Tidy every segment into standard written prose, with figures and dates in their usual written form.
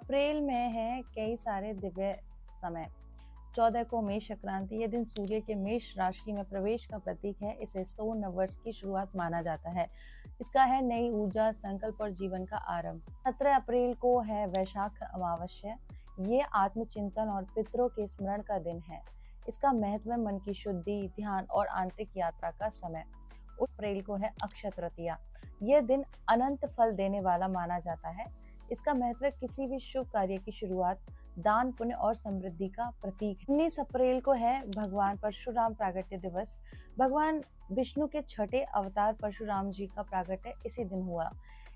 अप्रैल में है कई सारे दिव्य समय। 14 को मेष संक्रांति। ये दिन सूर्य के मेष राशि में प्रवेश का प्रतीक है। इसे सोम नववर्ष की शुरुआत माना जाता है। इसका है नई ऊर्जा, संकल्प और जीवन का आरंभ। 17 अप्रैल को है वैशाख अमावस्या। ये आत्मचिंतन और पितरों के स्मरण का दिन है। इसका महत्व है मन की शुद्धि, ध्यान और आंतरिक यात्रा का समय। उस अप्रैल को है अक्षय तृतीया। यह दिन अनंत फल देने वाला माना जाता है। इसका महत्व है किसी भी शुभ कार्य की शुरुआत, दान, पुण्य और समृद्धि का प्रतीक। 19 अप्रैल को है भगवान परशुराम प्रागट्य दिवस। भगवान विष्णु के छठे अवतार परशुराम जी का प्रागट्य इसी दिन हुआ।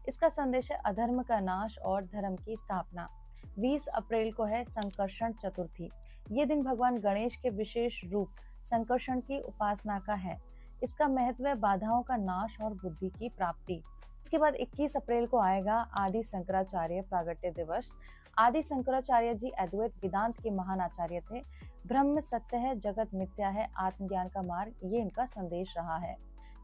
इसका संदेश है अधर्म का नाश और धर्म की स्थापना। 20 अप्रैल को है संकर्षण चतुर्थी। ये दिन भगवान गणेश के विशेष रूप संकर्षण की उपासना का है। इसका महत्व है बाधाओं का नाश और बुद्धि की प्राप्ति। इसके बाद 21 अप्रैल को आएगा आदि शंकराचार्य प्रागट्य दिवस। आदि शंकराचार्य जी अद्वैत वेदांत के महान आचार्य थे। ब्रह्म सत्य है, जगत मिथ्या है, आत्मज्ञान का मार्ग, ये इनका संदेश रहा है।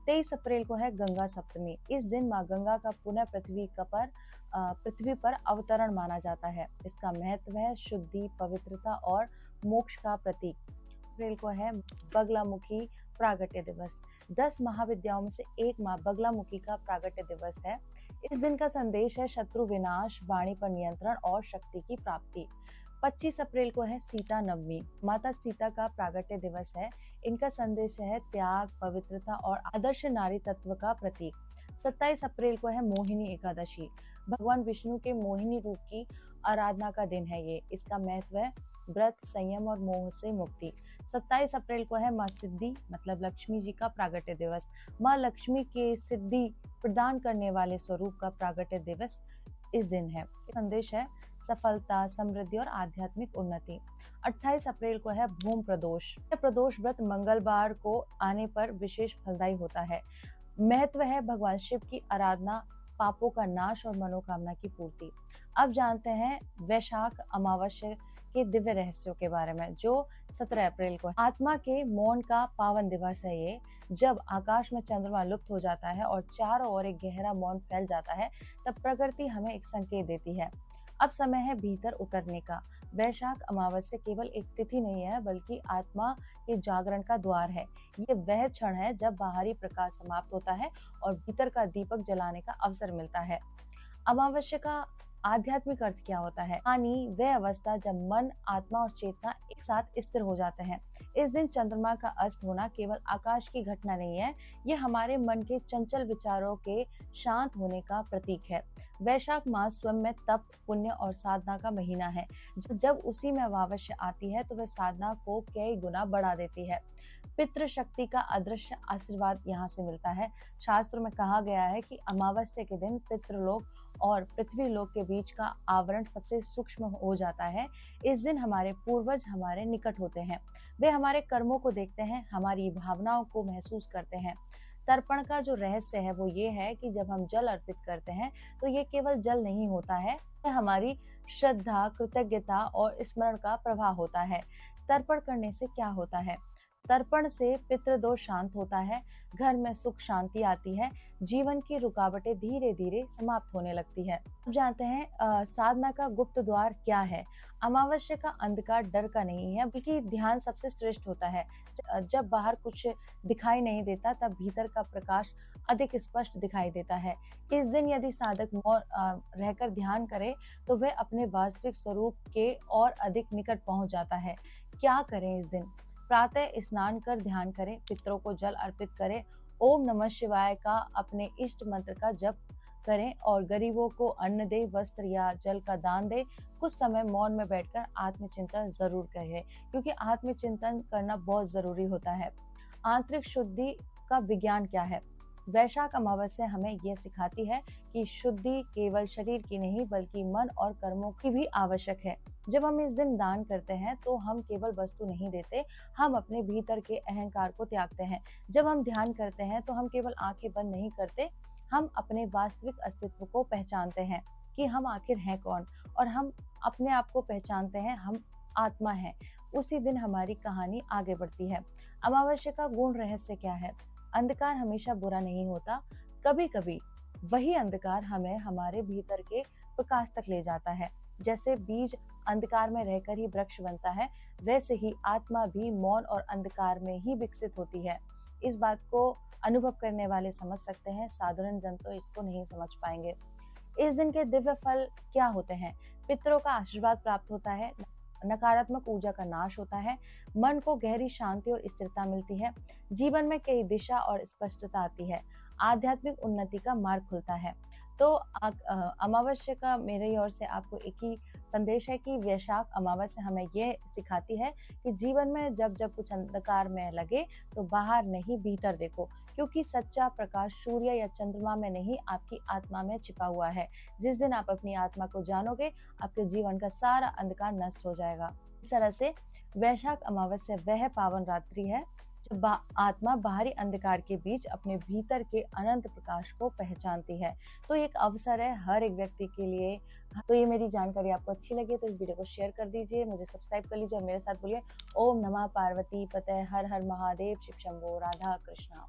23 अप्रैल को है गंगा सप्तमी। इस दिन माँ गंगा का पुनः पृथ्वी पर अवतरण माना जाता है। इसका महत्व है शुद्धि, पवित्रता और मोक्ष का प्रतीक। अप्रैल को है बगलामुखी प्रागट्य दिवस। 10 महाविद्याओं में से एक माँ बगलामुखी का प्रागट्य दिवस है। इस दिन का संदेश है शत्रु विनाश, वाणी पर नियंत्रण और शक्ति की प्राप्ति। 25 अप्रैल को है सीता नवमी। माता सीता का प्रागट्य दिवस है। इनका संदेश है त्याग, पवित्रता और आदर्श नारी तत्व का प्रतीक। 27 अप्रैल को है मोहिनी एकादशी। भगवान विष्णु के मोहिनी रूप की आराधना का दिन है ये। इसका महत्व है व्रत, संयम और मोह से मुक्ति। 27 अप्रैल को है माँ सिद्धि मतलब लक्ष्मी जी का प्रागट्य दिवस। माँ लक्ष्मी के सिद्धि प्रदान करने वाले स्वरूप का प्रागट्य दिवस इस दिन है। संदेश है सफलता, समृद्धि और आध्यात्मिक उन्नति। 28 अप्रैल को है भूम प्रदोष। यह प्रदोष व्रत मंगलवार को आने पर विशेष फलदायी होता है। महत्व है भगवान शिव की आराधना, पापों का नाश और मनोकामना की पूर्ति। अब जानते हैं वैशाख अमावस्या के दिव्य रहस्यों के बारे में, जो 17 अप्रैल को है। आत्मा के मौन का पावन दिवस है ये। जब आकाश में चंद्रमा लुप्त हो जाता है और चारों ओर एक गहरा मौन फैल जाता है, तब प्रकृति हमें एक संकेत देती है। अब समय है भीतर उतरने का। वैशाख अमावस्या केवल एक तिथि नहीं है, बल्कि आत्मा के जागरण का द्वार है। ये वह क्षण है जब बाहरी प्रकाश समाप्त होता है और भीतर का दीपक जलाने का अवसर मिलता है। अमावस्या का आध्यात्मिक अर्थ क्या होता है? यानी वह अवस्था जब मन, आत्मा और चेतना एक साथ स्थिर हो जाते हैं। इस दिन चंद्रमा का अस्त होना केवल आकाश की घटना नहीं है, ये हमारे मन के चंचल विचारों के शांत होने का प्रतीक है। वैशाख मास स्वयं में तप, पुण्य और साधना का महीना है। जब उसी में अमावस्या आती है तो वह साधना को कई गुना बढ़ा देती है। पितृ शक्ति का अदृश्य आशीर्वाद यहाँ से मिलता है। शास्त्र में कहा गया है कि अमावस्या के दिन पितृलोक और पृथ्वी लोक के बीच का आवरण सबसे सूक्ष्म हो जाता है। इस दिन हमारे पूर्वज हमारे निकट होते हैं। वे हमारे कर्मों को देखते हैं, हमारी भावनाओं को महसूस करते हैं। तर्पण का जो रहस्य है वो ये है कि जब हम जल अर्पित करते हैं तो ये केवल जल नहीं होता है, यह हमारी श्रद्धा, कृतज्ञता और स्मरण का प्रभाव होता है। तर्पण करने से क्या होता है? तर्पण से पितृदोष शांत होता है, घर में सुख शांति आती है, जीवन की रुकावटें धीरे धीरे समाप्त होने लगती है। अब जानते हैं साधना का गुप्त द्वार क्या है। अमावस्या का अंधकार डर का नहीं है, बल्कि ध्यान सबसे श्रेष्ठ होता है। जब बाहर कुछ दिखाई नहीं देता, तब भीतर का प्रकाश अधिक स्पष्ट दिखाई देता है। इस दिन यदि साधक मौन रहकर ध्यान करे तो वह अपने वास्तविक स्वरूप के और अधिक निकट पहुंच जाता है। क्या करें इस दिन? प्रातः स्नान कर ध्यान करें, पितरों को जल अर्पित करें, ओम नमः शिवाय का अपने इष्ट मंत्र का जप करें और गरीबों को अन्न दे, वस्त्र या जल का दान दे। कुछ समय मौन में बैठकर आत्मचिंतन जरूर करें, क्योंकि आत्मचिंतन करना बहुत जरूरी होता है। आंतरिक शुद्धि का विज्ञान क्या है? वैशाख अमावस्या हमें यह सिखाती है कि शुद्धि केवल शरीर की नहीं, बल्कि मन और कर्मों की भी आवश्यक है। जब हम इस दिन दान करते हैं तो हम केवल वस्तु नहीं देते, हम अपने भीतर के अहंकार को त्यागते हैं। जब हम ध्यान करते हैं तो हम केवल आंखें बंद नहीं करते, हम अपने वास्तविक अस्तित्व को पहचानते हैं कि हम आखिर हैं कौन, और हम अपने आप को पहचानते हैं, हम आत्मा हैं। उसी दिन हमारी कहानी आगे बढ़ती है। अमावस्या का गूढ़ रहस्य क्या है? अंधकार हमेशा बुरा नहीं होता, कभी कभी वही अंधकार हमें हमारे भीतर के प्रकाश तक ले जाता है। जैसे बीज अंधकार में रहकर ही वृक्ष बनता है, वैसे ही आत्मा भी मौन और अंधकार में ही विकसित होती है। इस बात को अनुभव करने वाले समझ सकते हैं, साधारण जन तो इसको नहीं समझ पाएंगे। इस दिन के दिव्य फल क्या होते हैं? पितरों का आशीर्वाद प्राप्त होता है, नकारात्मक ऊर्जा का नाश होता है, मन को गहरी शांति और स्थिरता मिलती है, जीवन में कई दिशा और स्पष्टता आती है, आध्यात्मिक उन्नति का मार्ग खुलता है। तो अमावस्या का मेरी ओर से आपको एक ही संदेश है कि वैशाख अमावस्या हमें ये सिखाती है कि जीवन में जब जब कुछ अंधकार में लगे तो बाहर नहीं भीतर देखो, क्योंकि सच्चा प्रकाश सूर्य या चंद्रमा में नहीं, आपकी आत्मा में छिपा हुआ है। जिस दिन आप अपनी आत्मा को जानोगे, आपके जीवन का सारा अंधकार नष्ट हो जाएगा। इस तरह से वैशाख अमावस्या वह पावन रात्रि है जब आत्मा बाहरी अंधकार के बीच अपने भीतर के अनंत प्रकाश को पहचानती है। तो एक अवसर है हर एक व्यक्ति के लिए। तो ये मेरी जानकारी आपको अच्छी लगी तो इस वीडियो को शेयर कर दीजिए, मुझे सब्सक्राइब कर लीजिए और मेरे साथ बोलिए ओम नमः पार्वती पते, हर हर महादेव, शिव शंभो, राधा कृष्णा।